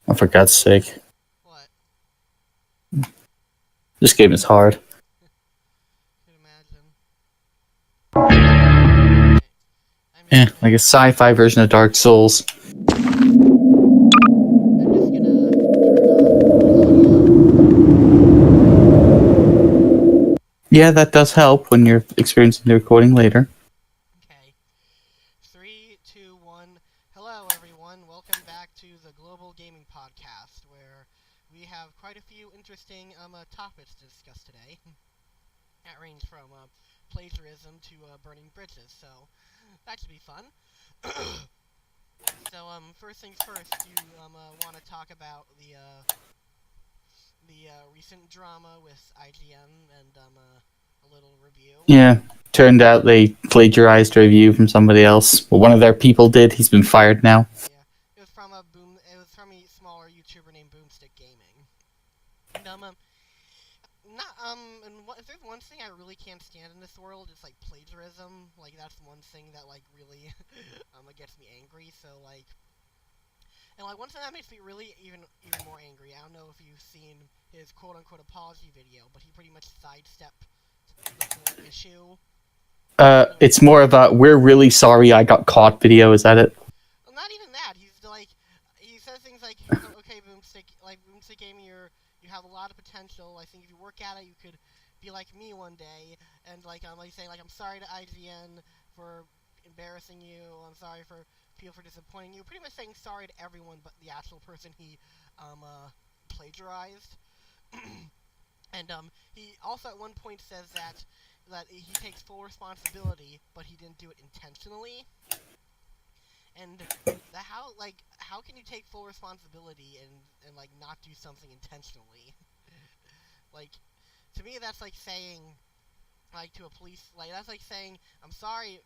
Oh, for God's sake. What? This game is hard. Could imagine. Right. I Yeah, mean, like a sci-fi version of Dark Souls. I'm just gonna turn off the audio. Yeah, that does help when you're experiencing the recording later. Okay. Three, two, one. Hello, everyone. Welcome back to the Global Gaming Podcast, where we have quite a few interesting topics to discuss today. That range from plagiarism to burning bridges, so that should be fun. So, first things first, do you want to talk about the recent drama with IGN and a little review? Yeah, turned out they plagiarized a review from somebody else. Well, one of their people did. He's been fired now. Yeah, it was from a boom. It was from a smaller YouTuber named Boomstick Gaming. And not and if there's one thing I really can't stand in this world, it's like plagiarism. Like that's one thing that like really it gets me angry. So like, and like one thing that makes me really even more angry. I don't know if you've seen his quote unquote apology video, but he pretty much sidestepped the whole issue. It's more of a "we're really sorry I got caught" video. Is that it? Well, not even that. He's like, he says things like, "Okay, Boomstick Gaming, you have a lot of potential. I think if you work at it, you could be like me one day." And like, I'm like saying like, "I'm sorry to IGN for embarrassing you. I'm sorry for people for disappointing you." Pretty much saying sorry to everyone but the actual person he plagiarized. And he also at one point says that he takes full responsibility, but he didn't do it intentionally. And how can you take full responsibility and like not do something intentionally? Like to me that's like saying like to a police like that's like saying I'm sorry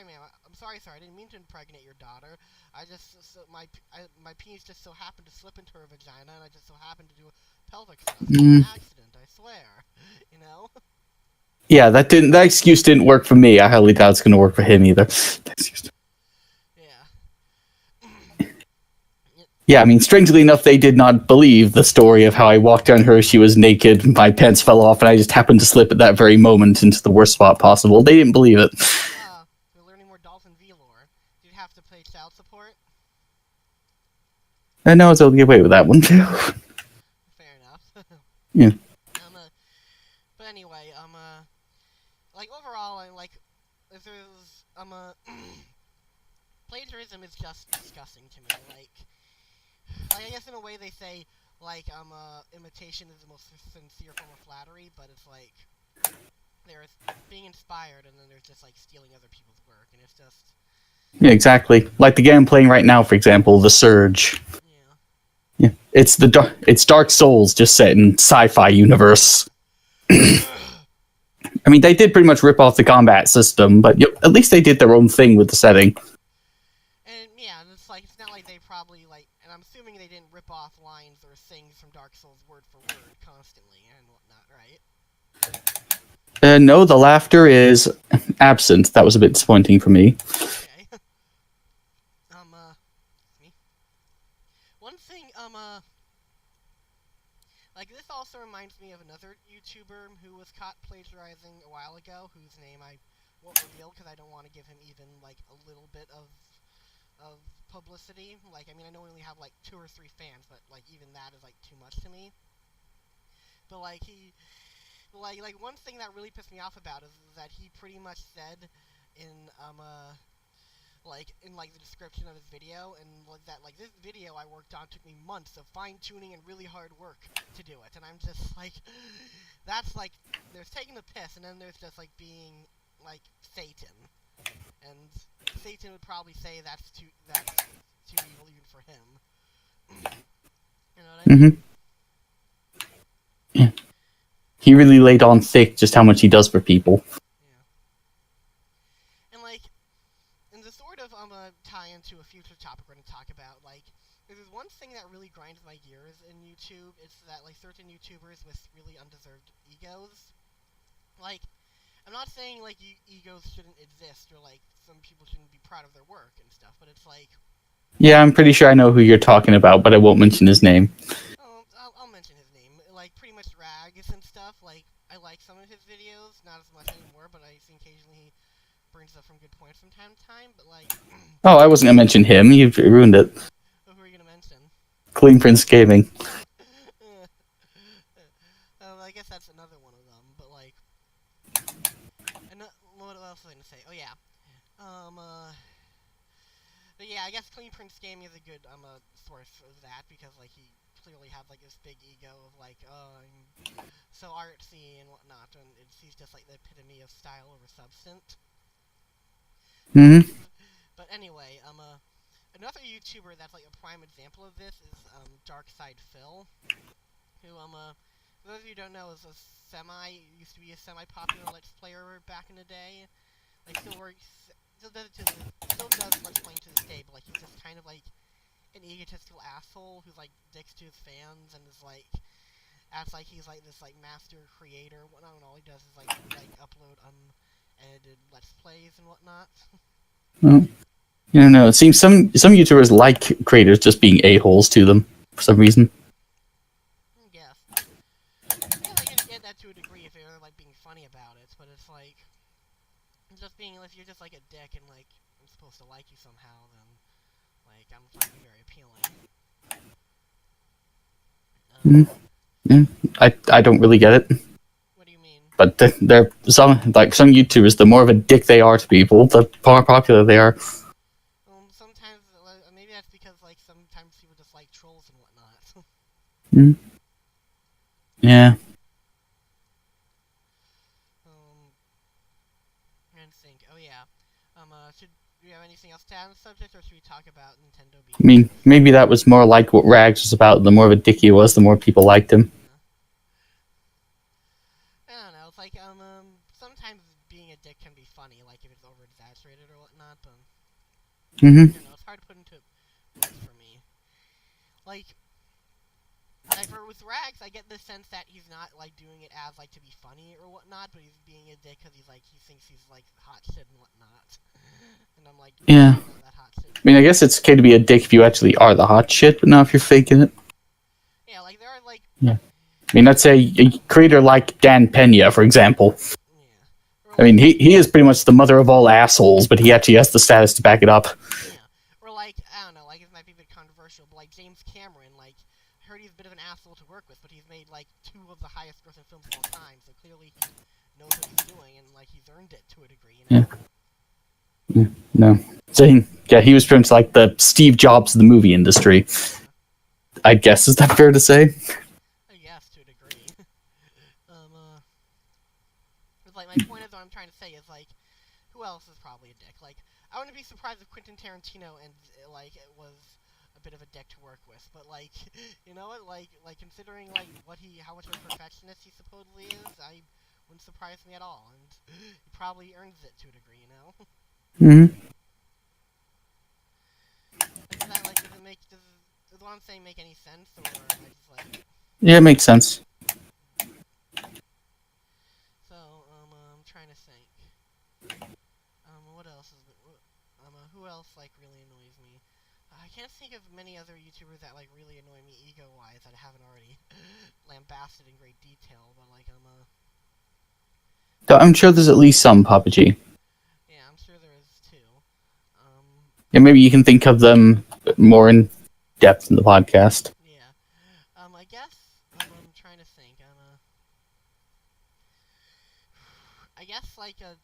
ma'am, I'm sorry sir, I didn't mean to impregnate your daughter. I just my penis just so happened to slip into her vagina and I just so happened to do a pelvic thrust. It was an Mm, accident, I swear. You know? yeah, that didn't. That excuse didn't work for me. I highly doubt it's going to work for him either. Yeah. Yeah, I mean, strangely enough, they did not believe the story of how I walked down her. She was naked, my pants fell off, and I just happened to slip at that very moment into the worst spot possible. They didn't believe it. We're learning more Dolphin V lore. You'd have to pay child support. And I was able to get away with that one too. Fair enough. Yeah. uh, but anyway, like overall, I like if there's plagiarism is just disgusting to me. Like I guess in a way they say like imitation is the most sincere form of flattery, but it's like there's being inspired and then there's just like stealing other people's work, and it's just Yeah, exactly. Like the game I'm playing right now, for example, The Surge. yeah. Yeah, it's Dark Souls just set in sci-fi universe. I mean, they did pretty much rip off the combat system, but at least they did their own thing with the setting. And yeah, and it's like it's not like they probably like, and I'm assuming they didn't rip off lines or things from Dark Souls word for word constantly and whatnot, right? No, the laughter is absent. That was a bit disappointing for me. Okay. um, uh, me. One thing, like this also reminds me of another YouTuber who was caught plagiarizing a while ago, whose name I won't reveal because I don't want to give him even like a little bit of publicity. Like, I mean, I know we only have like 2 or 3 fans, but like even that is like too much to me. But like like one thing that really pissed me off about is that he pretty much said in like in like the description of his video and like that like this video I worked on took me months of fine tuning and really hard work to do it, and I'm just like that's like there's taking the piss, and then there's just like being like Satan, and Satan would probably say that's too evil even for him. You know what I mean? Mm-hmm. Yeah. He really laid on thick just how much he does for people. Yeah. And like and to sort of tie into a future topic we're gonna talk about, like there's one thing that really grinds my gears in YouTube. It's that like certain YouTubers with really undeserved egos. Like I'm not saying like egos shouldn't exist or like some people shouldn't be proud of their work and stuff, but it's like Yeah, I'm pretty sure I know who you're talking about, but I won't mention his name. I'll mention his name. Like, pretty much rags and stuff. Like, I like some of his videos, not as much anymore, but I see occasionally he brings up some good points from time to time. But, like, Oh, I wasn't gonna mention him. You ruined it. who are you gonna mention? Clean Prince Gaming. I guess that's another one of them, but, like, what else was I gonna say? Oh, yeah. Um, uh, but yeah, I guess Clean Prince Gaming is a good, source of that, because, like, he clearly has, like, this big ego of, like, oh, I'm so artsy and whatnot, and he's just, like, the epitome of style over substance. Hmm. But anyway, another YouTuber that's, like, a prime example of this is, Darkside Phil, who, for those of you who don't know, used to be a semi-popular Let's Player back in the day. Like, still does Let's Playing to this day, but, like, he's just kind of, like, an egotistical asshole who's, like, dicks to his fans and is, like, acts like he's, like, this, like, master creator and whatnot, and all he does is, like upload unedited Let's Plays and whatnot. Well, you don't know. It seems some YouTubers like creators just being a-holes to them for some reason. Yes. I guess I can get that to a degree if they're, like, being funny about it, but it's, like, if you're just, like, a dick and, like, I'm supposed to like you somehow, then, like, I'm finding it very appealing. I don't really get it. What do you mean? But they're some YouTubers. The more of a dick they are to people, the more popular they are. Sometimes, maybe that's because, like, sometimes people just like trolls and whatnot. Mm. Yeah. And think, oh yeah. Should we have anything else to add on the subject, or should we talk about Nintendo being? I mean, maybe that was more like what Rags was about. The more of a dick he was, the more people liked him. I don't know. It's like, sometimes being a dick can be funny, like if it's over exaggerated or whatnot. But I don't know. It's hard to put into words for me. Like with Rags, I get the sense that he's not, like, doing it as, like, to be funny or whatnot, but he's being a dick because he's, like, he thinks he's, like, hot shit and whatnot. And I'm like, Yeah. not that hot shit. I mean, I guess it's okay to be a dick if you actually are the hot shit, but not if you're faking it. Yeah, like, there are, like... Yeah. I mean, let's say a creator like Dan Pena, for example. Yeah. I mean, he is pretty much the mother of all assholes, but he actually has the status to back it up. Yeah. Or, like, I don't know, like, it might be a bit controversial, but, like, James Cameron, like, I heard he's a bit of an asshole to work with, but he's made, like, 2 of the highest grossing films of all time, so clearly he knows what he's doing, and, like, he's earned it to a degree, you know? Yeah. No. So, yeah, he was pretty much like the Steve Jobs of the movie industry. I guess, is that fair to say? I guess, to a degree. Like, my point is, what I'm trying to say is, like, who else is probably a dick? Like, I wouldn't be surprised if Quentin Tarantino like, it was a bit of a dick to work with, but, like, you know what, like, considering, like, how much of a perfectionist he supposedly is, I wouldn't surprise me at all, and he probably earns it to a degree, you know? Does that, like, does what I'm saying make any sense, or am I just, like... Yeah, it makes sense. So, I'm trying to think. What else is who else, like, really annoys me? I can't think of many other YouTubers that, like, really annoy me ego-wise that I haven't already lambasted in great detail, but, like, I'm sure there's at least some, Papa G. Yeah, I'm sure there is, too. Yeah, maybe you can think of them more in depth in the podcast. Yeah. I guess, I'm trying to think. I guess, like, well,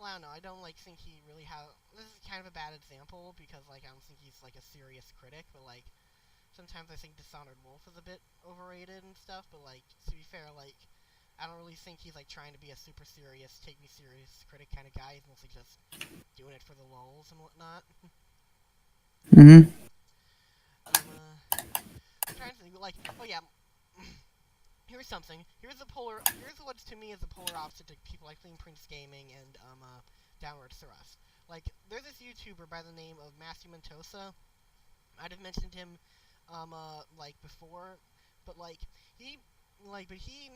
I don't know, I don't, like, think he really this is kind of a bad example, because, like, I don't think he's, like, a serious critic, but, like, sometimes I think Dishonored Wolf is a bit overrated and stuff, but, like, to be fair, like, I don't really think he's, like, trying to be a super serious, take me serious critic kind of guy. He's mostly just doing it for the lulz and whatnot. I'm trying to think, like, oh yeah, here's something. Here's what's to me is the polar opposite to people like Clean Prince Gaming and, Downward Thrust. Like, there's this YouTuber by the name of Matthew Mentosa. I'd have mentioned him, like, before, but, like, he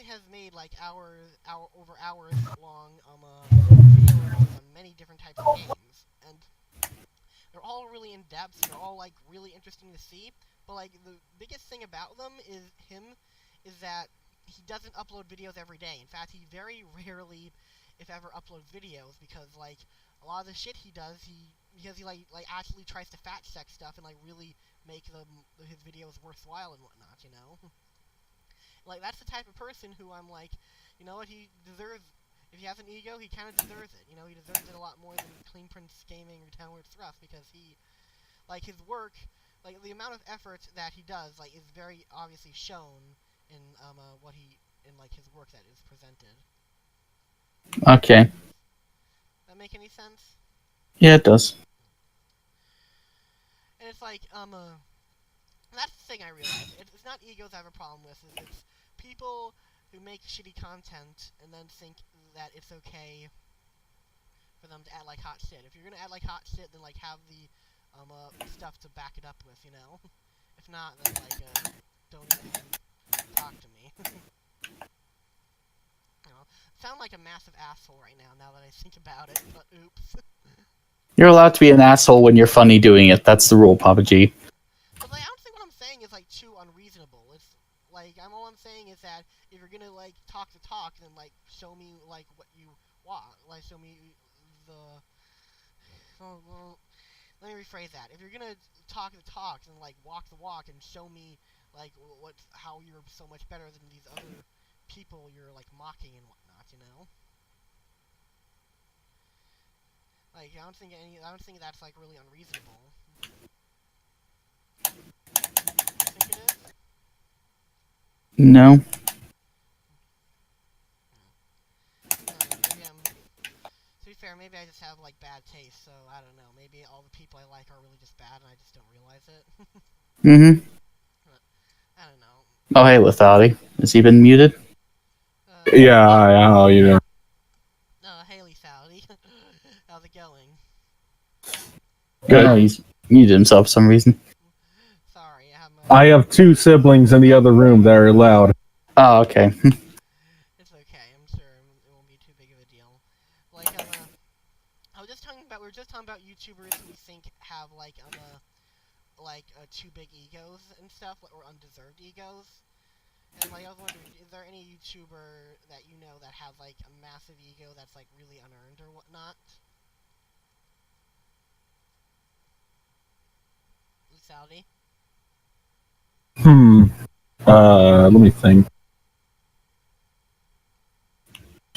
has made, like, over hours long, video reviews on many different types of games, and they're all really in depth. And they're all like really interesting to see. But like the biggest thing about them is that he doesn't upload videos every day. In fact, he very rarely, if ever, uploads videos because like a lot of the shit he does, because he like actually tries to fact check stuff and like really make his videos worthwhile and whatnot. You know, like that's the type of person who I'm like, you know what, he deserves. If he has an ego, he kind of deserves it. You know, he deserves it a lot more than Clean Prince Gaming or Downward Thrust because he, like his work, like the amount of effort that he does, like is very obviously shown in what he in like his work that is presented. Okay. That make any sense? Yeah, it does. And it's like that's the thing I realize. It's not egos I have a problem with. It's people who make shitty content and then think that it's okay for them to add like hot shit. If you're gonna add like hot shit, then like have the stuff to back it up with, you know. If not, then like don't even talk to me. You know, sound like a massive asshole right now. Now that I think about it, but oops. You're allowed to be an asshole when you're funny doing it. That's the rule, Papa G. But like, I don't think what I'm saying is like too unreasonable. It's like all I'm saying is that if you're gonna like talk the talk, then like show me like what you want. Like show me the. Oh, well, let me rephrase that. If you're gonna talk the talk, then like walk the walk and show me like how you're so much better than these other people you're like mocking and whatnot. You know. Like I don't think that's like really unreasonable. You think it is? No. Maybe to be fair, maybe I just have like bad taste, so I don't know. Maybe all the people I like are really just bad, and I just don't realize it. Mm-hmm. I don't know. Oh, hey, Lethardy. Has he been muted? Yeah, you know. Hey, Lethardy. How's it going? Good. Oh, he's muted himself for some reason. Sorry, I have two siblings in the other room that are loud. Oh, okay. It's okay. I'm sure it won't be too big of a deal. Like, we were just talking about YouTubers who we think have like too big egos and stuff, or undeserved egos. And like I was wondering, is there any YouTuber that you know that has like a massive ego that's like really unearned or whatnot? Saudi? Let me think.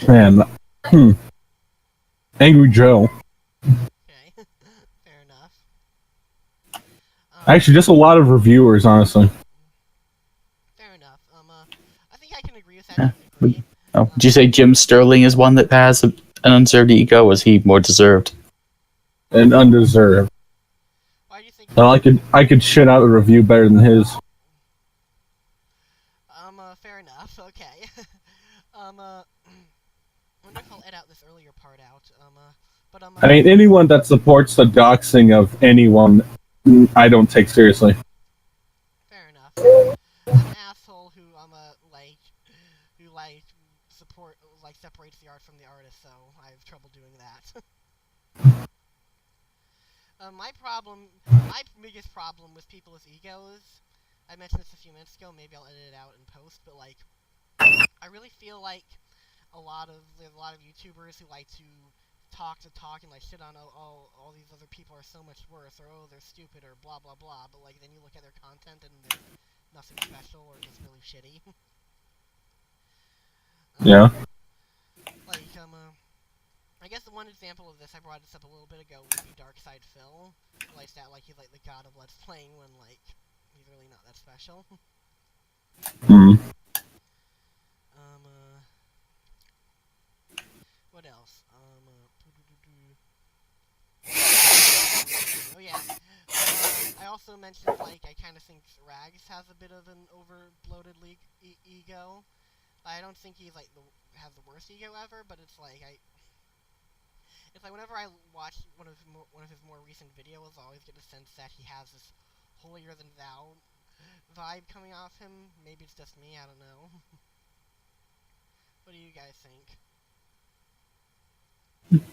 Man. Angry Joe. Okay, fair enough. Actually, just a lot of reviewers, honestly. Fair enough. I think I can agree with that to a degree. Oh, did you say Jim Sterling is one that has an undeserved ego? Was he more deserved? And undeserved. Why do you think? Well, I could shit out a review better than his. Fair enough. Okay. I wonder if I'll edit out this earlier part out. I mean, anyone that supports the doxing of anyone, I don't take seriously. Fair enough. I'm an asshole who separates the art from the artist, so I have trouble doing that. My biggest problem with people with egos, I mentioned this a few minutes ago, maybe I'll edit it out in post, but like, I really feel like there's a lot of YouTubers who like to talk and like shit on all these other people are so much worse, or oh they're stupid, or blah blah blah, but like then you look at their content and they're nothing special or just really shitty. Yeah. Like I guess the one example of this, I brought this up a little bit ago, would be Darkside Phil. Like that, like he's like the god of Let's Playing when like he's really not that special. What else? Oh yeah. I also mentioned like I kind of think Rags has a bit of an over-bloated ego. I don't think he's like has the worst ego ever, but it's like whenever I watch one of his more recent videos, I always get the sense that he has this holier than thou vibe coming off him. Maybe it's just me, I don't know. What do you guys think?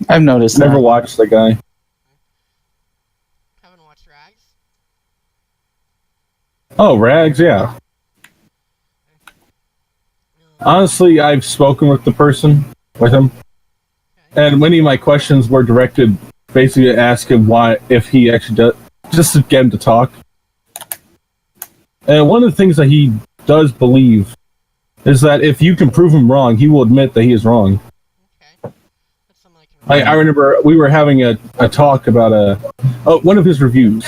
I've noticed Never that. watched the guy. Oh, Rags, yeah. Honestly, I've spoken with him, Okay. and many of my questions were directed basically to ask him why, if he actually does, just to get him to talk. And one of the things that he does believe is that if you can prove him wrong, he will admit that he is wrong. Okay. That's something I can. I remember we were having a talk about one of his reviews.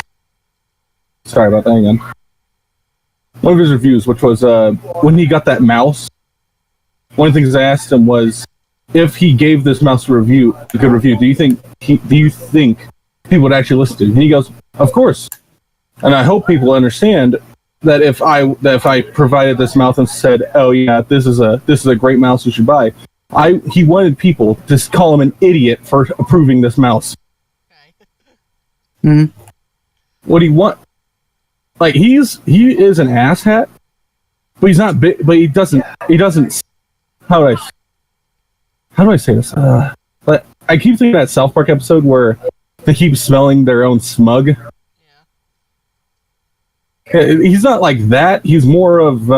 Sorry about that, hang on. One of his reviews, which was when he got that mouse. One of the things I asked him was if he gave this mouse a good review. Do you think people would actually listen to it? And he goes, "Of course." And I hope people understand that if I provided this mouse and said, "Oh yeah, this is a great mouse you should buy," he wanted people to call him an idiot for approving this mouse. Okay. Mm-hmm. What do you want? Like he is an asshat, but he's not big. But he doesn't. How do I say this? But I keep thinking of that South Park episode where they keep smelling their own smug. Yeah. He's not like that. He's more of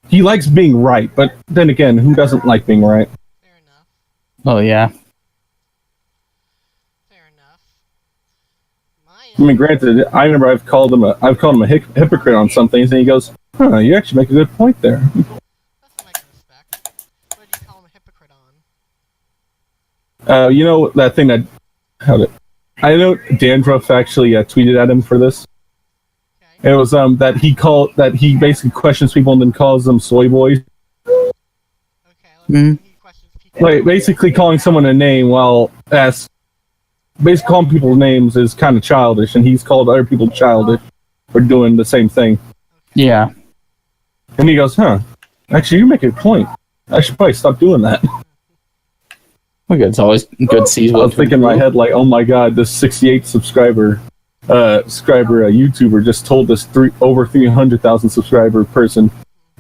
he likes being right, but then again, who doesn't like being right? Fair enough. Oh yeah. Fair enough. I mean, granted, I remember I've called him a hypocrite on some things, and he goes, "Huh, you actually make a good point there." That's something I can respect. What did you call him a hypocrite on? You know that thing that I know Dandruff actually tweeted at him for this. Okay. It was that he basically questions people and then calls them soy boys. Okay. Mm-hmm. He questions people. Like basically calling someone a name while basically calling people names is kind of childish, and he's called other people childish for doing the same thing. Yeah. And he goes, "Huh, actually, you make a point. I should probably stop doing that." Well, it's always good to see. I was thinking in my head, like, "Oh my god, this 68 subscriber YouTuber just told this over 300,000 subscriber person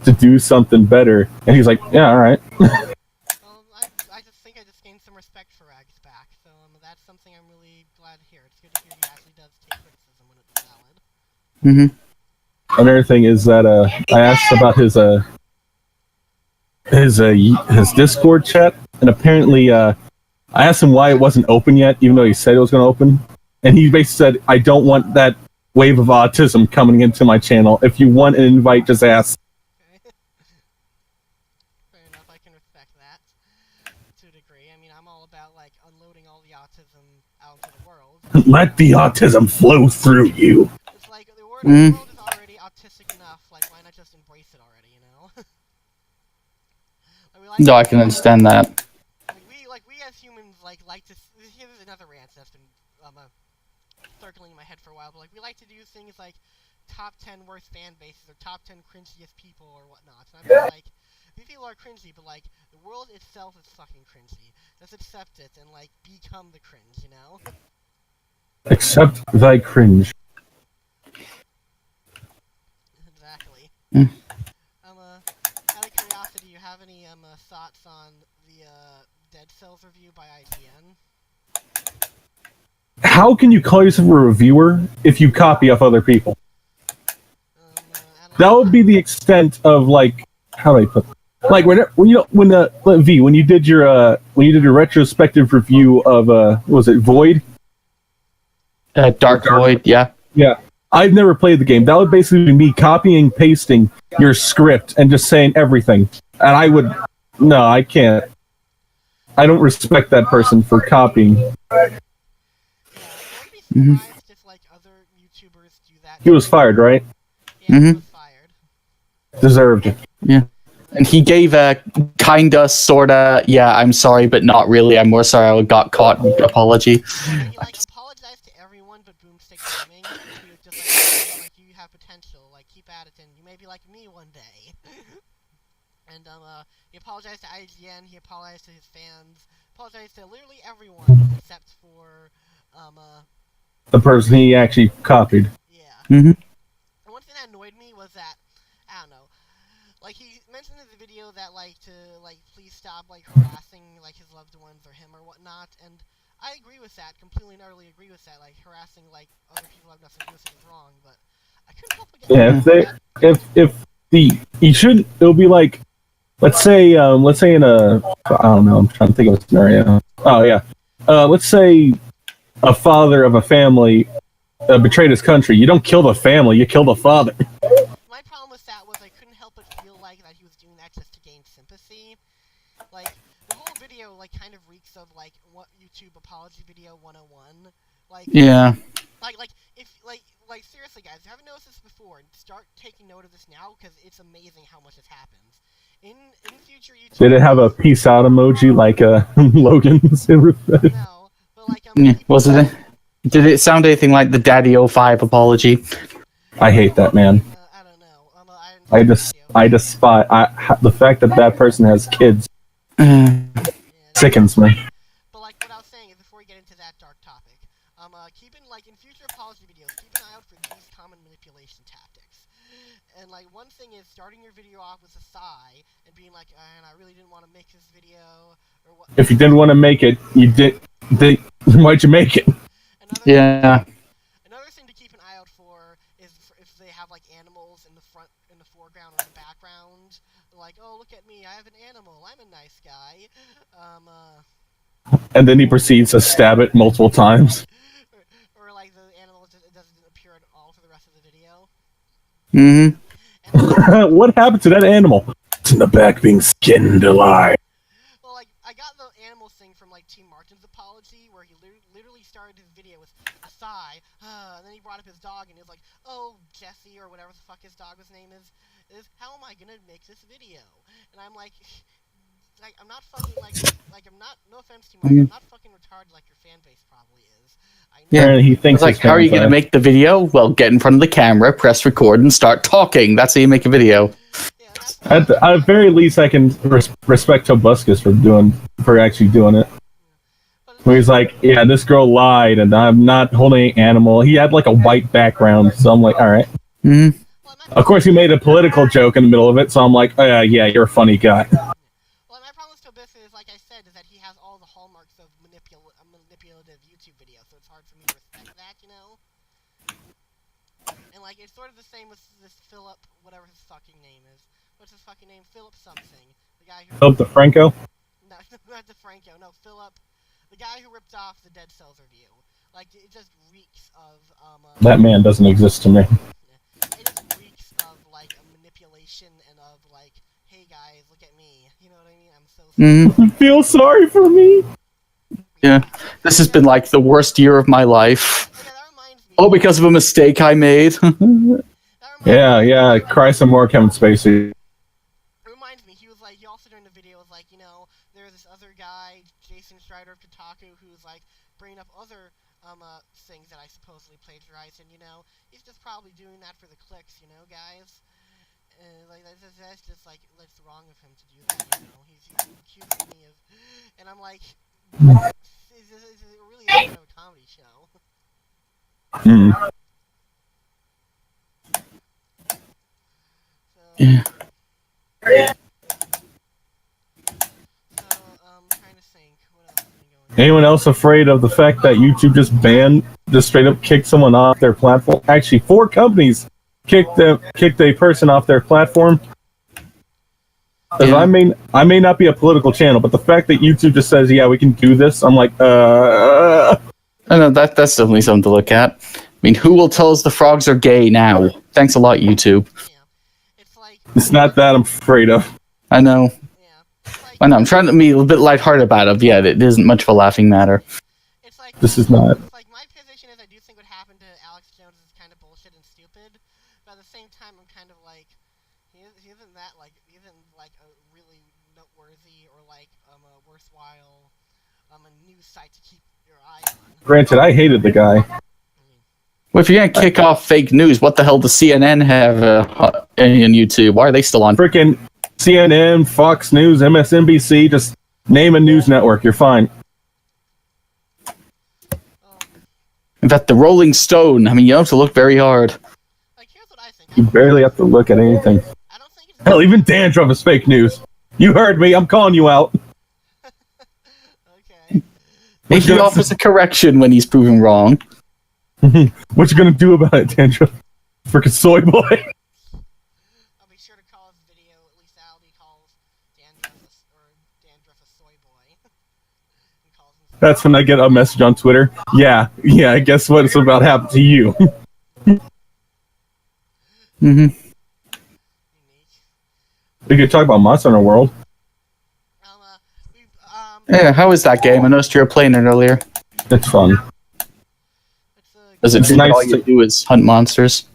to do something better," and he's like, "Yeah, all right." I just think I just gained some respect for Rags back, so that's something I'm really glad to hear. It's good to hear he actually does take criticism when it's valid. Mm-hmm. Another thing is that I asked about his Discord chat, and apparently I asked him why it wasn't open yet, even though he said it was going to open, and he basically said, "I don't want that wave of autism coming into my channel. If you want an invite, just ask." Okay. Fair enough, I can respect that to a degree. I mean, I'm all about like unloading all the autism out into the world. Let the autism flow through you. It's like the world is already autistic enough. Like, why not just embrace it already? You know? Like, No, I can understand that. We as humans like to. Here's another rant that's been circling in my head for a while. But like, we like to do things like top 10 worst fan bases or top 10 cringiest people or whatnot. And I'm like, these people are cringy, but like, the world itself is fucking cringy. Just accept it and like become the cringe, you know? Accept thy cringe. Exactly. Mm. Out of curiosity, do you have any thoughts on the Dead Cells review by IGN? How can you call yourself a reviewer if you copy off other people? That would be the extent of like, how do I put it? Like when you did your retrospective review of was it Void? Dark Void, yeah. Yeah. I've never played the game. That would basically be me copying and pasting your script and just saying everything. And I can't. I don't respect that person for copying. Yeah, I wouldn't be surprised if like other YouTubers do that. He was fired, right? Yeah, he was fired. Deserved. Yeah. And he gave a kinda, sorta, yeah, I'm sorry, but not really. I'm more sorry I got caught apology. He like apologized to everyone but Boomstick Gaming. He was just like you have potential, like keep at it, and you may be like me one day. And he apologized to IGN. He apologized to his fans. Apologized to literally everyone except for the person he actually copied. Yeah. Mm-hmm. And one thing that annoyed me was that I don't know. Like he mentioned in the video that like to like please stop like harassing like his loved ones or him or whatnot, and I agree with that, completely and utterly agree with that, like harassing like other people who have nothing to do with it is wrong, but I couldn't help but get Yeah, if you shouldn't, it'll be like, let's say in a, I don't know, I'm trying to think of a scenario. Oh yeah, let's say a father of a family betrayed his country. You don't kill the family, you kill the father. My problem with that was I couldn't help but feel like that he was doing that just to gain sympathy. Like, the whole video, like, kind of reeks of, like, what YouTube apology video 101. Like, Yeah. Like, seriously, guys, if you haven't noticed this before, start taking note of this now, because it's amazing how much this happens. In future YouTube... Did it have a peace out emoji like Logan's? No, but, like, Was it? Did it sound anything like the Daddy 05 apology? I hate that man. I don't know. I despise the fact that that person has kids. Sickens me. But like what I was saying is, before we get into that dark topic, keep in future apology videos, keep an eye out for these common manipulation tactics. And like one thing is starting your video off with a sigh and being like, and I really didn't want to make this video, or what. If you didn't want to make it, you did. Why'd you make it? Another thing to keep an eye out for is if they have like animals in the foreground or the background. Like, oh, look at me, I have an animal, I'm a nice guy. And then he proceeds to stab it multiple times. Or like the animal doesn't appear at all for the rest of the video. Mm-hmm. What happened to that animal? It's in the back being skinned alive. Well, like, I got the animal thing from like Team Martin's apology, where he literally started his video with a sigh, and then he brought up his dog, and he was like, oh, Jesse, or whatever the fuck his dog's name is how am I gonna make this video? And I'm like, I'm not fucking, I'm not, no offense to you, I'm not fucking retarded like your fan base probably is. I know. Yeah, he thinks it's like, how are you going to make the video? Well, get in front of the camera, press record, and start talking. That's how you make a video. Yeah, at the very least, I can respect Tobuscus for actually doing it. Where he's like, yeah, this girl lied, and I'm not holding an animal. He had like a white background, so I'm like, all right. Mm-hmm. Of course, he made a political joke in the middle of it, so I'm like, oh, yeah, you're a funny guy. Well, my problem with Tobuscus is, like I said, is that he has all the hallmarks of manipulative YouTube videos, so it's hard for me to respect that, you know? And, like, it's sort of the same with this Philip, whatever his fucking name is. What's his fucking name? Philip something. The guy who... Philip DeFranco? No, not DeFranco. No, Philip. The guy who ripped off the Dead Cells review. Like, it just reeks of, That man doesn't exist to me. It just reeks of, like, a manipulation and of, like, hey guys, look at me. You know what I mean? I'm so sorry. Feel sorry for me. Yeah, this has been like the worst year of my life. Yeah, that reminds me. Oh, because of a mistake I made. Yeah, cry some more, Kevin Spacey. It reminds me, he also during the video was like, you know, there's this other guy, Jason Strider of Kotaku, who's like bringing up other things that I supposedly plagiarized, and you know, he's just probably doing that for the clicks, you know, guys. Like that's just like it's wrong of him to do that, you know. He's accusing me of, and I'm like, this really is kind of a comedy show. So, Yeah. trying to think, what else is going on? Anyone else afraid of the fact that YouTube just straight up kicked someone off their platform? Actually, 4 companies kicked a person off their platform. Because I may not be a political channel, but the fact that YouTube just says, yeah, we can do this, I'm like, I know that's definitely something to look at. I mean, who will tell us the frogs are gay now? Thanks a lot, YouTube. Yeah. It's like, it's not that I'm afraid of. I know. yeah. It's like, I know. I'm trying to be a little bit lighthearted about it. Yeah, it isn't much of a laughing matter. it's like, This is not. it's like my position is I do think what happened to Alex Jones is kind of bullshit and stupid, but at the same time I'm kind of like, he isn't a really noteworthy or like a worthwhile a news site to keep your eye on. Granted, I hated the guy. Well, if you're gonna kick off fake news, what the hell does CNN have on YouTube? Why are they still on? Freaking CNN, Fox News, MSNBC, just name a news network, you're fine. In fact, the Rolling Stone. I mean, you don't have to look very hard. Like, here's what I think. You barely have to look at anything. I don't think it's Hell, even Dandruff is fake news. You heard me, I'm calling you out. okay. He offers a correction when he's proven wrong. What you gonna do about it, Dandruff? Freaking soy boy. I'll be sure to call his video. At least Aldi calls Dandruff a soy boy. And calls him. That's when I get a message on Twitter. Yeah. Guess what? It's about to happen to you. Mm-hmm. Unique. We could talk about Monster Hunter World. Yeah, how is that game? I noticed you were playing it earlier. It's fun. Does it It's feel like nice all you to- do is hunt monsters?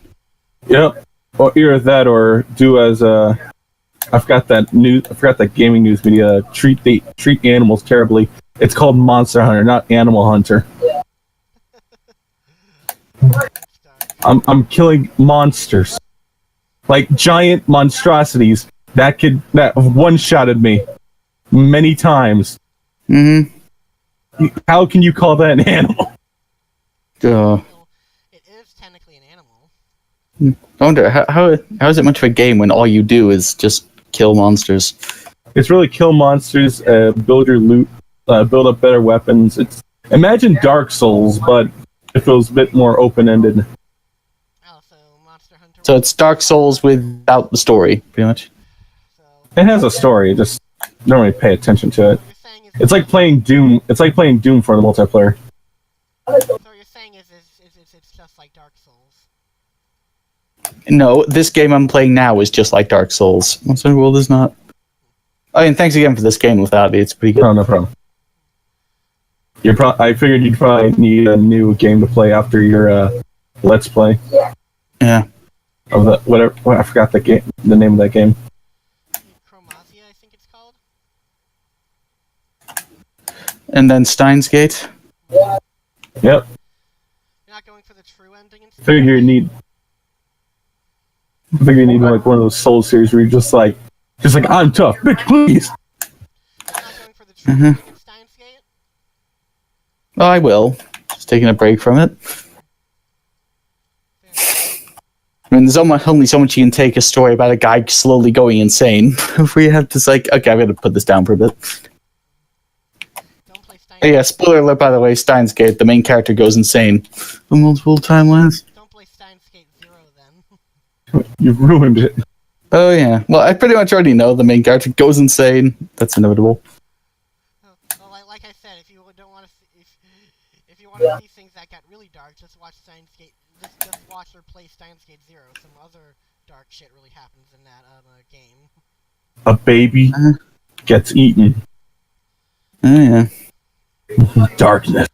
Yep. Or either that, or do as I forgot that gaming news media. Treat animals terribly. It's called Monster Hunter, not Animal Hunter. I'm killing monsters, like giant monstrosities that one-shotted me many times. Mm-hmm. How can you call that an animal? Uh, It is technically an animal. I wonder, how is it much of a game when all you do is just kill monsters? It's really kill monsters, build your loot, build up better weapons. Imagine Dark Souls, but if it was a bit more open-ended. Oh, so Monster Hunter. So it's Dark Souls without the story, pretty much. So It has a story, just don't really pay attention to it. what you're saying is It's like playing Doom. It's like playing Doom for the multiplayer. so what you're saying is it's just like Dark Souls. No, this game I'm playing now is just like Dark Souls. Monster Hunter World is not. Oh, and thanks again for this game without it. It's pretty good. Oh, no problem. I figured you'd probably need a new game to play after your Let's Play Yeah. of the whatever. I forgot the name of that game. Chromazia, I think it's called. And then Steins Gate. Yep. You're not going for the true ending and stuff. I figured you need like one of those Soul series where you're just like I'm tough, bitch, please. You're not going for the true Mhm. ending in Steins Gate. Oh, I will. Just taking a break from it. I mean, there's only so much you can take a story about a guy slowly going insane before you have to okay, I'm going to put this down for a bit. Don't play Steins. Oh, yeah, spoiler alert, by the way, Steins Gate, the main character goes insane. The multiple timelines. Don't play Steins Gate 0 then. You've ruined it. Oh, yeah. Well, I pretty much already know the main character goes insane. That's inevitable. Well, like I said, if you don't want to see, if you want to see things that got really dark, just watch Steins Gate. Just watch or play Steins Gate 0. Some other dark shit really happens in that game. A baby gets eaten. Oh, yeah. Darkness.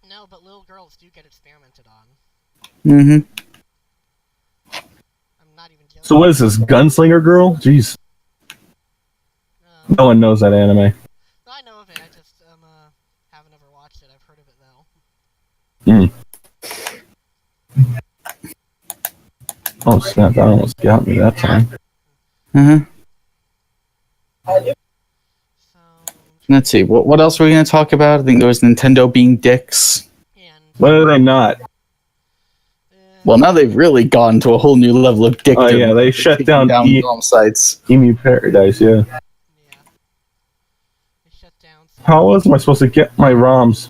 No, but little girls do get experimented on. Mm-hmm. I'm not even joking. So what is this, Gunslinger Girl? Jeez. No one knows that anime. I know of it. I just haven't ever watched it. I've heard of it though. Oh snap, that almost got me that time. Uh-huh. So Let's see. What else were we going to talk about? I think there was Nintendo being dicks. and When are they not? Well, now they've really gone to a whole new level of dick. Oh yeah, they shut down ROM sites. Emu Paradise, yeah. yeah, they shut down. So How else am I supposed to get my ROMs?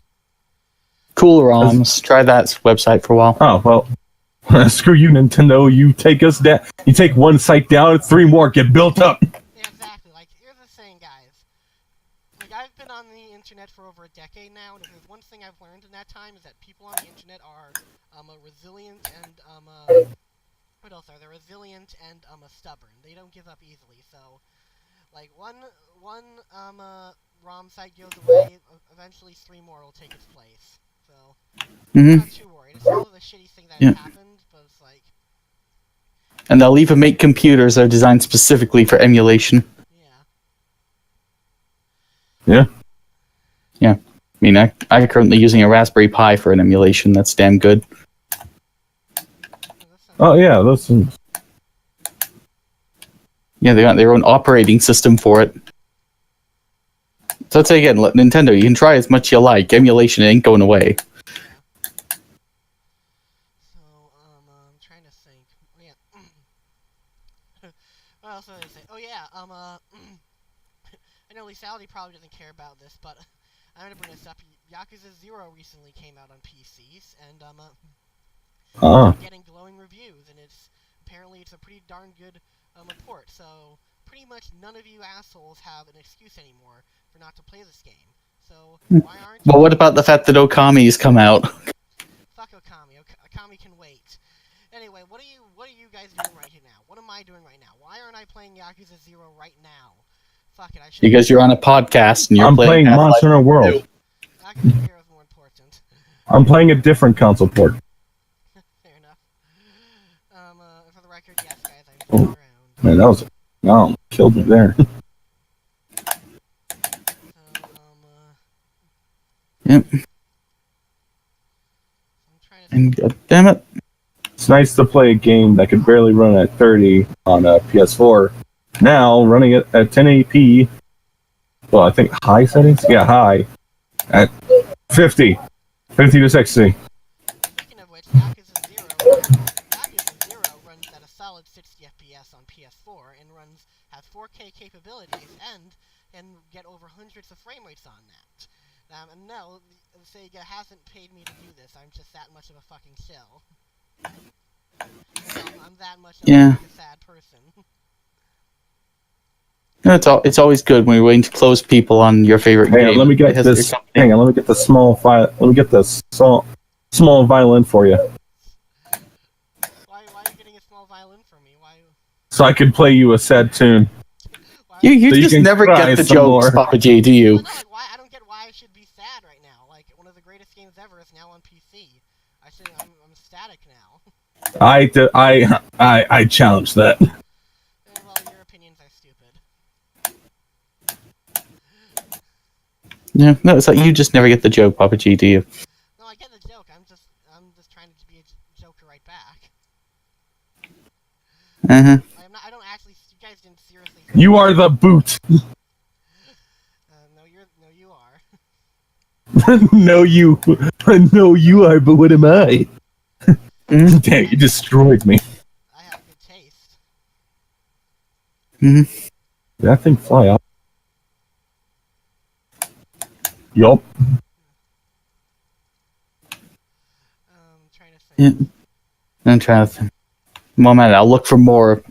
Cool ROMs. Try that website for a while. Oh, well. Screw you, Nintendo. You take us down. You take one site down, 3 more get built up. yeah, exactly. Like here's the thing, guys. Like I've been on the internet for over a decade now, and if there's one thing I've learned in that time is that people on the internet are resilient and what else are they? Resilient and stubborn. They don't give up easily. So like one ROM site goes away, eventually 3 more will take its place. So I'm Mm-hmm. not too worried. It's still the shitty thing that Yeah. happened, but it's like And they'll even make computers that are designed specifically for emulation. yeah. I mean, I'm currently using a Raspberry Pi for an emulation. That's damn good. Oh yeah, that's Yeah, they got their own operating system for it. So I'd say again, Nintendo, you can try as much you like. Emulation ain't going away. So, I'm trying to think. Oh, yeah. What else did I say? Oh, yeah, I know Lisality probably doesn't care about this, but I'm gonna bring this up. Yakuza 0 recently came out on PCs, and, getting glowing reviews, and apparently it's a pretty darn good report. So pretty much none of you assholes have an excuse anymore for not to play this game. So why aren't you? Well, what about the fact that Okami's come out? Fuck Okami. Okami can wait. Anyway, what are you guys doing right here now? What am I doing right now? Why aren't I playing Yakuza 0 right now? Fuck it, I should. Because you're on a podcast and you're I'm playing Half-Life Monster Hunter World. 2. Yakuza 0 is more important. I'm playing a different console port. Fair enough. For the record, yes, guys, I'm still around. Man, that was... Oh, killed me there. Yep. I'm trying to And god damn it. It's nice to play a game that could barely run at 30 on a PS4. Now, running it at 1080p, well, I think high settings? Yeah, high. At 50. 50 to 60. Speaking of which, Yakuza 0 runs at a solid 60 FPS on PS4 and has 4K capabilities and get over hundreds of frame rates on that. And no, Sega hasn't paid me to do this. I'm just that much of a fucking shill. I'm that much of a sad person. No, it's always good when you're waiting to close people on your favorite game. Hang on, let me get this. Hang on, let me get the small file. Let me get the small violin for you. Why are you getting a small violin for me? Why? So I can play you a sad tune. You So you just can never cry get the some jokes, more. Papa G, do you? Well, no, like, I don't get why I should be sad right now. Like, one of the greatest games ever is now on PC. I'm ecstatic now. I challenge that. Well, your opinions are stupid. Yeah, no, it's like you just never get the joke, Papa G, do you? No, I get the joke. I'm just trying to be a joker right back. I don't actually. You guys didn't seriously. You are the boot. No, you are. No, you are, but what am I? Damn, you destroyed me. I have good taste. Mm-hmm. Did that thing fly off? Yup. Trying to think. Yeah. I'm trying to think. Well, man, I'll look for more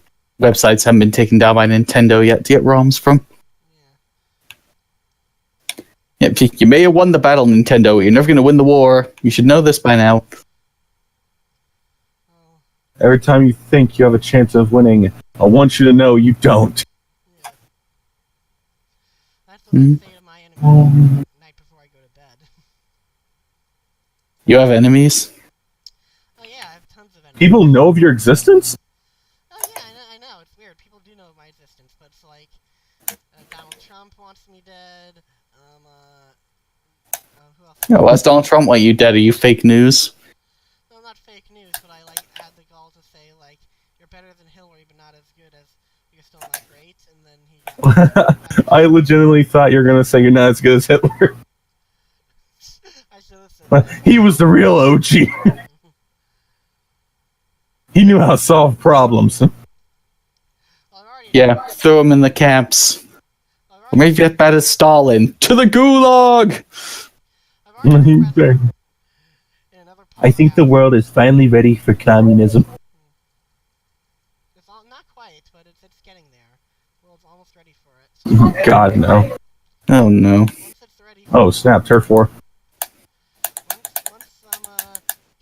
websites haven't been taken down by Nintendo yet to get ROMs from. Yeah. Yep, you may have won the battle, Nintendo, but you're never going to win the war. You should know this by now. Oh, Every time you think you have a chance of winning, I want you to know you don't. yeah. That's the state of my enemy night before I go to bed. You have enemies? Oh yeah, I have tons of enemies. People know of your existence? Oh yeah, I know. It's weird. People do know of my existence, but it's like Donald Trump wants me dead. Who else? Yeah, why does Donald Trump want you dead? Are you fake news? No, not fake news, but I had the gall to say you're better than Hillary, but not as good as you're still not great. And then he got I legitimately thought you were going to say you're not as good as Hitler. I should have said that. He was the real OG. He knew how to solve problems. Well, I've already Yeah, throw him in the camps. I've Or already maybe get bad as Stalin. To the gulag! I've already read in another I think the podcast- world is finally ready for communism. It's not quite, but it's getting there. The world's almost ready for it. God, no. Oh no. Once it's ready. Oh, snap, Turf War.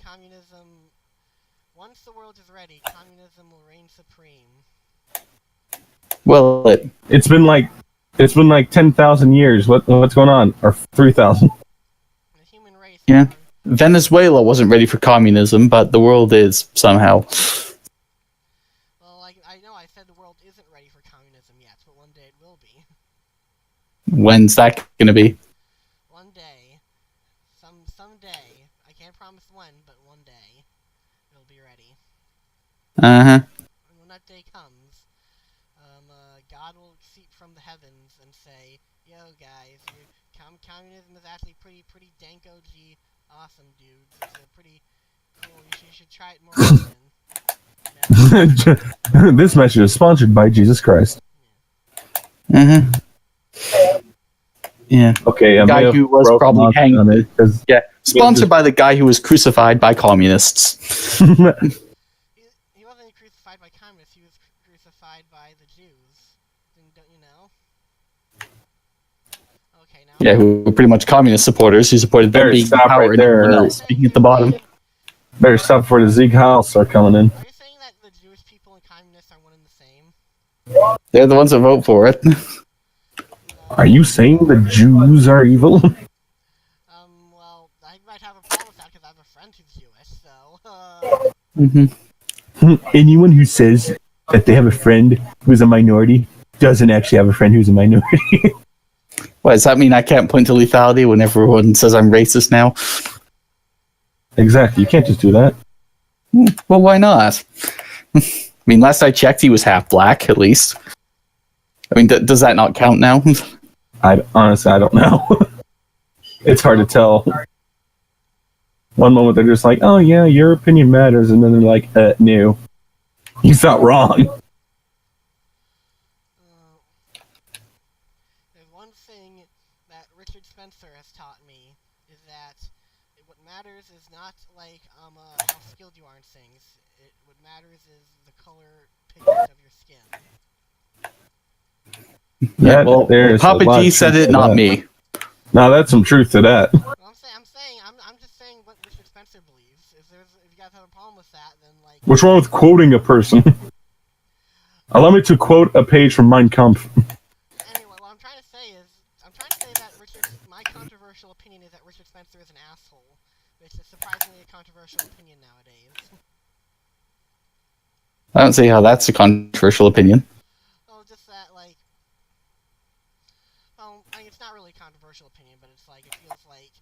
Communism. Once the world is ready, communism will reign supreme. Well, It's been like 10,000 years. What's going on? Or 3,000. The human race. Yeah. Venezuela wasn't ready for communism, but the world is somehow. Well, I know I said the world isn't ready for communism yet, but one day it will be. When's that gonna be? One day. Someday. I can't promise when, but one day. It'll be ready. Uh-huh. And when that day comes, God will seep from the heavens and say, "Yo, guys, communism is actually pretty dank OG, awesome, dudes. It's pretty cool. You should try it more often." This message is sponsored by Jesus Christ. Uh-huh. Yeah. Okay, I'm Guy who was probably hanged. on it because Yeah. Sponsored by the guy who was crucified by communists. He wasn't crucified by communists. He was crucified by the Jews. Don't you know? Okay, now. Yeah, who were pretty much communist supporters who supported them being in power and everyone else being at the bottom. Better stop before the Zeke House start coming in. Are you saying that the Jewish people and communists are one and the same? They're the ones that vote for it. Are you saying the Jews are evil? Well, I might have a problem with that because I have a friend who's Jewish, so. Anyone who says that they have a friend who's a minority doesn't actually have a friend who's a minority. What, does that mean I can't point to lethality when everyone says I'm racist now? Exactly. You can't just do that. Well, why not? I mean, last I checked, he was half black, at least. I mean, does that not count now? Honestly, I don't know. It's hard to tell. One moment they're just like, oh yeah, your opinion matters, and then they're like, no. You felt wrong. There's one thing that Richard Spencer has taught me, is that what matters is not, like, how skilled you are in things. What matters is the color pigment of your skin. Yeah, well, Papa G said it, not me. Now that's some truth to that. Well, I'm just saying what Richard Spencer believes. If you guys have a problem with that, then, like... What's wrong with quoting a person? Allow me to quote a page from Mein Kampf. Anyway, what I'm trying to say that my controversial opinion is that Richard Spencer is an asshole, which is surprisingly a controversial opinion nowadays. I don't see how that's a controversial opinion. Well, just that, like... Well, I mean, it's not really a controversial opinion, but it's like, it feels like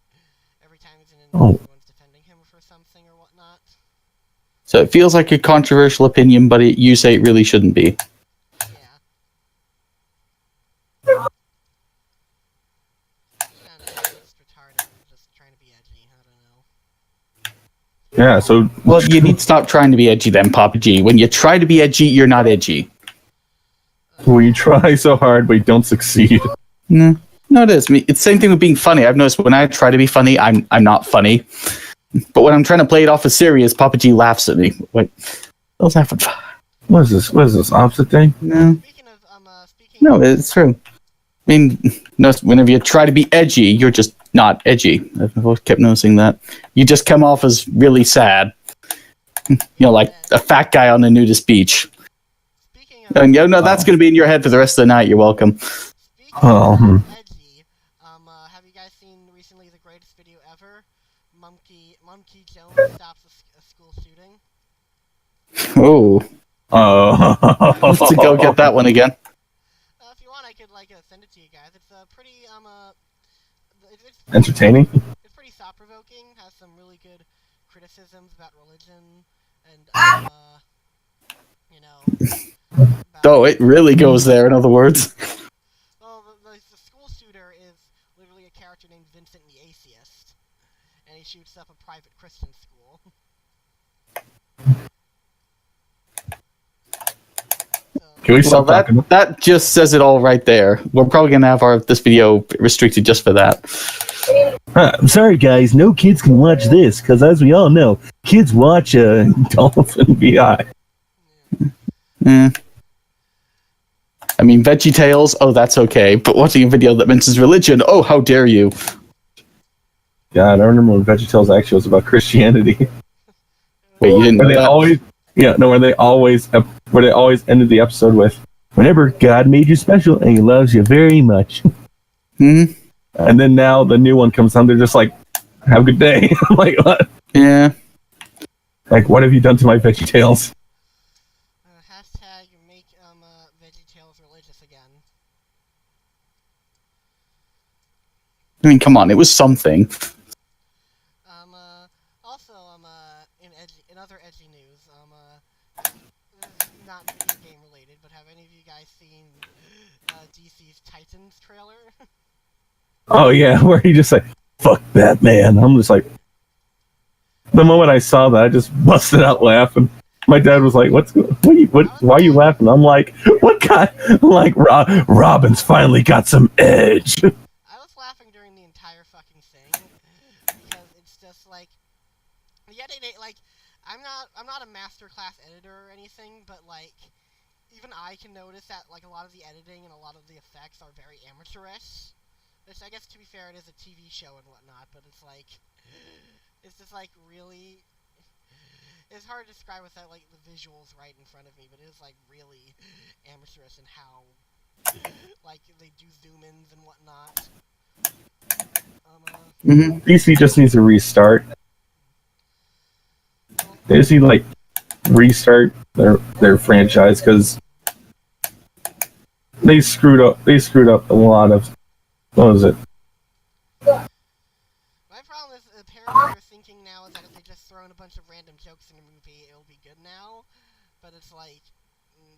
every time he's in an interview, everyone's defending him for something or whatnot. So it feels like a controversial opinion, but you say it really shouldn't be. Yeah. I don't know, it's just retarded. I'm just trying to be edgy, I don't know. Yeah, so... Well, you need to stop trying to be edgy then, Papa G. When you try to be edgy, you're not edgy. We try so hard, but we don't succeed. No, it is. It's the same thing with being funny. I've noticed when I try to be funny, I'm not funny. But when I'm trying to play it off as serious, Papa G laughs at me. Wait, those happen. What is this? What is this? Opposite thing? No. No, it's true. I mean, whenever you try to be edgy, you're just not edgy. I've kept noticing that. You just come off as really sad. You know, like a fat guy on a nudist beach. And no, that's going to be in your head for the rest of the night. You're welcome. Edgy, have you guys seen recently the greatest video ever? Monkey Jones stops a school shooting. Oh. Let's go get that one again. If you want, I could send it to you guys. It's pretty it's entertaining. It's pretty thought-provoking. Has some really good criticisms about religion and you know. Oh, it really goes there. In other words. Well, the school shooter is literally a character named Vincent the Atheist, and he shoots up a private Christian school. Can we stop talking? That just says it all right there. We're probably going to have this video restricted just for that. I'm sorry, guys. No kids can watch this, because as we all know, kids watch Dolphin VI. Yeah. I mean, VeggieTales, oh, that's okay. But watching a video that mentions religion, oh, how dare you. God, I remember when VeggieTales actually was about Christianity. Wait, you didn't know that? Where they always ended the episode with, whenever God made you special and he loves you very much. Hmm. And then now the new one comes on, they're just like, have a good day. I'm like, what? Yeah. Like, what have you done to my VeggieTales? Hashtag make VeggieTales religious again. I mean, come on, it was something. In other edgy news, this is not video game related, but have any of you guys seen DC's Titans trailer? Oh yeah, where he just like, fuck Batman. I'm just like, the moment I saw that, I just busted out laughing. My dad was like, why are you laughing? I'm like, what kind? I'm like, Robin's finally got some edge. I was laughing during the entire fucking thing, because it's just like the editing. Like, I'm not a master class editor or anything, but like even I can notice that like a lot of the editing and a lot of the effects are very amateurish. Which I guess, to be fair, it is a TV show and whatnot, but it's like it's just like really. It's hard to describe without like the visuals right in front of me, but it is like really amateurish in how like they do zoom-ins and whatnot. DC just needs to restart. They just need to, like, restart their franchise because they screwed up. They screwed up a lot of. What was it? My problem is apparently they're thinking now is that if they just throw in a bunch of random jokes in a movie, it'll be good now. But it's like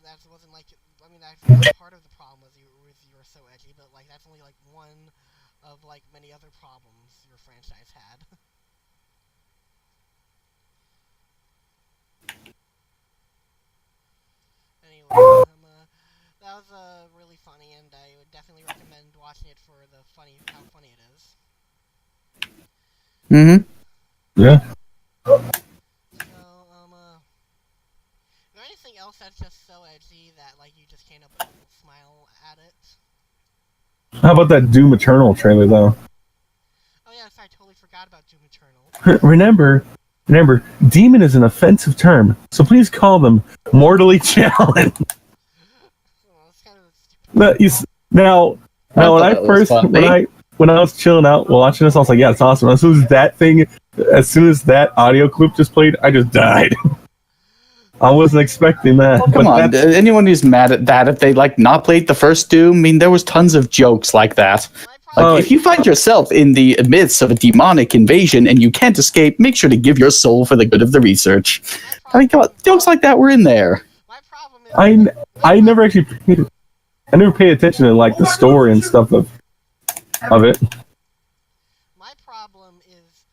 that wasn't like. I mean, I feel like part of the problem was you were so edgy, but like that's only like one of like many other problems your franchise had. Anyway, that was really funny, and I would definitely recommend watching it for how funny it is. Yeah. So, is there anything else that's just so edgy that like you just can't help but smile at it? How about that Doom Eternal trailer though? Oh yeah, sorry, I totally forgot about Doom Eternal. Remember, demon is an offensive term, so please call them mortally challenged. That's kind of stupid. Now, when I was chilling out watching this, I was like, yeah, it's awesome. As soon as that audio clip just played, I just died. I wasn't expecting that. Well, come on, anyone who's mad at that, if they like not played the first Doom, I mean, there was tons of jokes like that. Like, if you find yourself in the midst of a demonic invasion and you can't escape, make sure to give your soul for the good of the research. I mean, come on, jokes like that were in there. My problem is I never actually paid attention to like the story and stuff of it. My problem is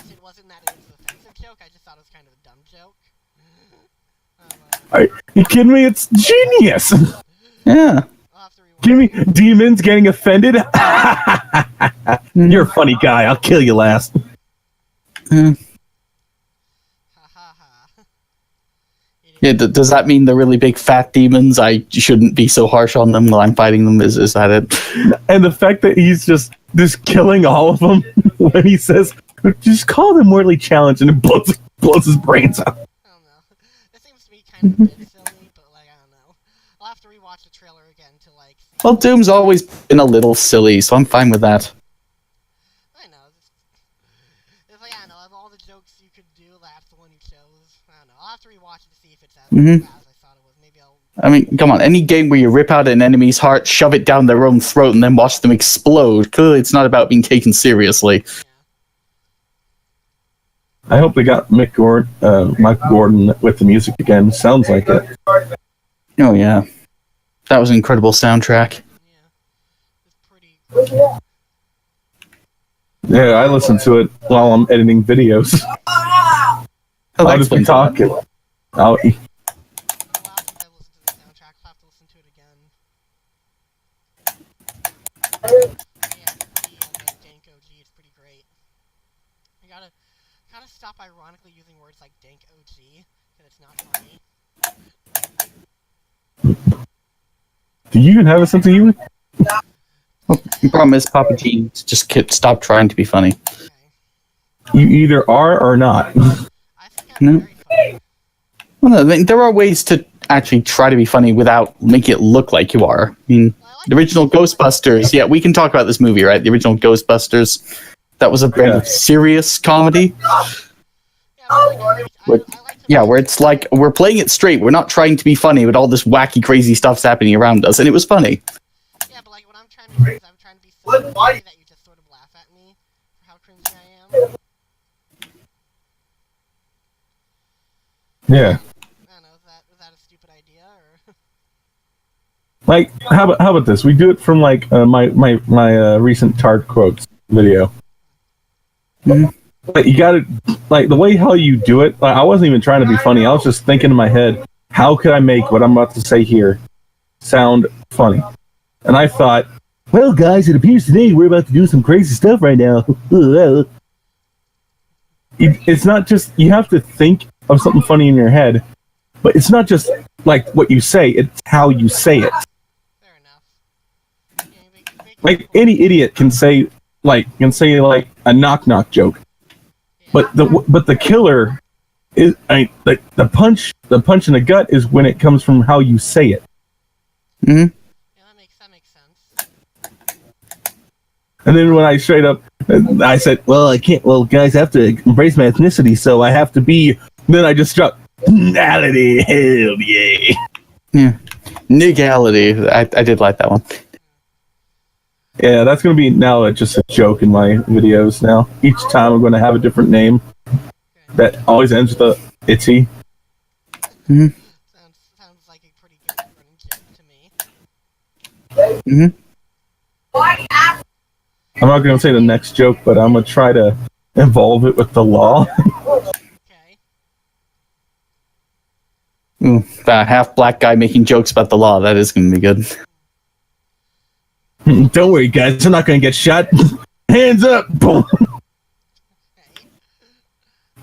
it wasn't that it was an offensive joke. I just thought it was kind of a dumb joke. Are you kidding me? It's genius. Yeah. I'll have to rewatch Give me demons getting offended. You're a funny guy. I'll kill you last. Ha ha ha. Yeah, does that mean they're really big fat demons? I shouldn't be so harsh on them while I'm fighting them. Is that it? And the fact that he's just killing all of them when he says, just call them mortally challenged, and it blows his brains out. I don't know. It seems to be kind of a bit silly, but like I don't know. I'll have to rewatch the trailer again to like see. Well, Doom's always been a little silly, so I'm fine with that. I know. It's like I don't know. Of all the jokes you could do, that's the one you chose. I don't know. I'll have to rewatch it to see if it's as bad as I thought it was. Maybe I'll. I mean, come on, any game where you rip out an enemy's heart, shove it down their own throat, and then watch them explode, clearly it's not about being taken seriously. Yeah. I hope they got Michael Gordon with the music again. Sounds like it. Oh, yeah. That was an incredible soundtrack. Yeah. It's pretty. Yeah, I listen to it while I'm editing videos. Oh, I'll that just be explains that. talking. Oh, wow, since I've listened to the soundtrack, I'll have to listen to it again. Yeah, the Dank OG is pretty great. You gotta stop ironically using words like Dank OG, because it's not funny. Do you even have a sense of humor? Well, the problem is Papa G just stop trying to be funny. Okay. You either are or not. I think I'm No. very funny. Well, no, I mean, there are ways to actually try to be funny without making it look like you are. I mean, Well, I like the original Ghostbusters, yeah, we can talk about this movie, right? The original Ghostbusters, that was a brand of serious comedy. Yeah, but like, I like to Yeah, where it's like, we're playing it straight, we're not trying to be funny, but all this wacky, crazy stuff's happening around us, and it was funny. Yeah, but like what I'm trying to do is I'm trying to be so funny that you just sort of laugh at me for how cringy I am. Yeah. I don't know, is that a stupid idea or? Like, how about this? We do it from like my recent Tard quotes video. Mhm. Like, you gotta, like, the way how you do it. Like, I wasn't even trying to be funny. I was just thinking in my head, how could I make what I'm about to say here sound funny? And I thought, Well, guys, it appears today we're about to do some crazy stuff right now. It's not just you have to think of something funny in your head, but it's not just like what you say; it's how you say it. Fair enough. Yeah, Like any idiot can say like a knock knock joke, but the killer is the punch in the gut is when it comes from how you say it. Mm-hmm. Yeah, that makes sense. And then when I straight up, I said, "Well, I can't. Well, guys, I have to embrace my ethnicity, so I have to be." Then I just dropped nationality. Hell yeah! Yeah, nigality. I did like that one. Yeah, that's gonna be now just a joke in my videos. Now each time I'm going to have a different name that always ends with a itsy. Mm-hmm. Sounds like a pretty good running joke to me. Mm-hmm. I'm not going to say the next joke, but I'm going to try to involve it with the law. Okay. Ooh, a half black guy making jokes about the law. That is going to be good. Don't worry, guys. I'm not going to get shot. Hands up! Boom. Okay.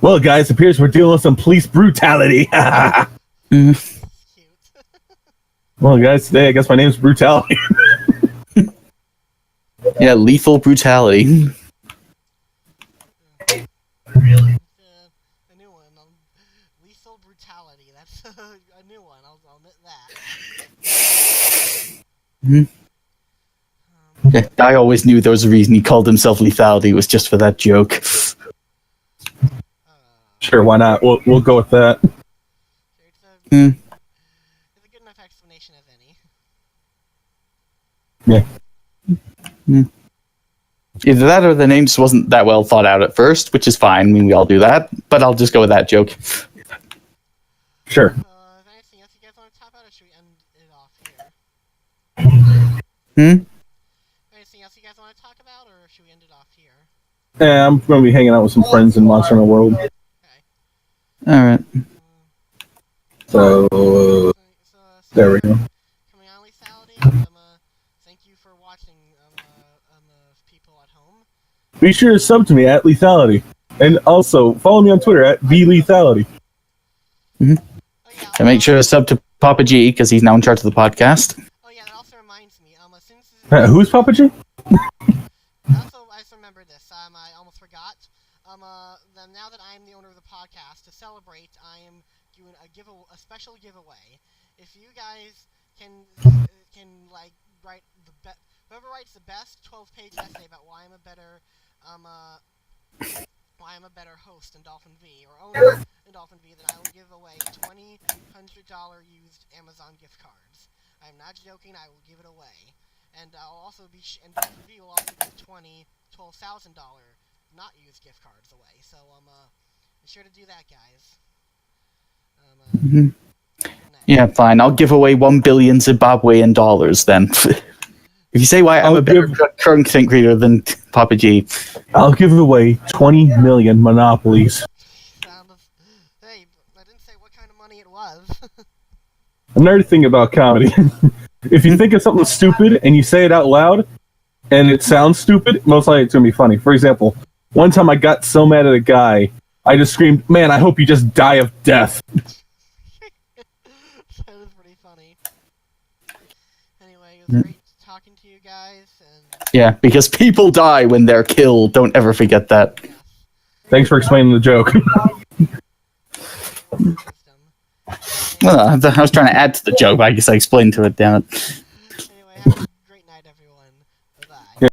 Well, guys, it appears we're dealing with some police brutality. Mm-hmm. Cute. Well, guys, today I guess my name's Brutality. Yeah, lethal brutality. A new one. Lethal brutality. That's a new one. I'll admit that. Yeah, I always knew there was a reason he called himself lethality. It was just for that joke. Sure, why not? We'll go with that. It's a Mm. good enough explanation as any. Yeah. Either that or the name just wasn't that well thought out at first, which is fine. I mean, we all do that. But I'll just go with that joke. Sure. Is there anything else you guys want to talk about, or should we end it off here? Anything else you guys want to talk about, or should we end it off here? Yeah, I'm going to be hanging out with some friends in Monster Hunter World. Okay. All right. So, there we go. Coming on lethality. Thank you for watching, people at home. Be sure to sub to me at Lethality. And also, follow me on Twitter at VLethality. Oh yeah. And make sure to sub to Papa G, because he's now in charge of the podcast. Oh yeah, that also reminds me. Since this is, Who's Papa G? I just remembered this. I almost forgot. Then now that I am the owner of the podcast, to celebrate, I am doing a special giveaway. If you guys can like write whoever writes the best 12-page essay about why I'm a better host in Dolphin V or owner in Dolphin V, then I will give away $2,100 used Amazon gift cards. I'm not joking. I will give it away. And I'll also be and Dolphin V will also give $12,000 not used gift cards away. So be sure to do that, guys. Yeah, fine. I'll give away 1 billion Zimbabwean dollars then. If you say why I'm a better content creator than Papa G. I'll give away 20 million Monopolies. Hey, I didn't say what kind of money it was. Another thing about comedy. If you think of something stupid and you say it out loud, and it sounds stupid, most likely it's going to be funny. For example, one time I got so mad at a guy, I just screamed, "Man, I hope you just die of death." That was pretty funny. Anyway, it was great talking to you guys, and Yeah, because people die when they're killed. Don't ever forget that. yes, Thanks for explaining the joke. wisdom. Well, I was trying to add to the joke, but I guess I explained to it, damn it. Anyway, have a great night, everyone. Bye-bye.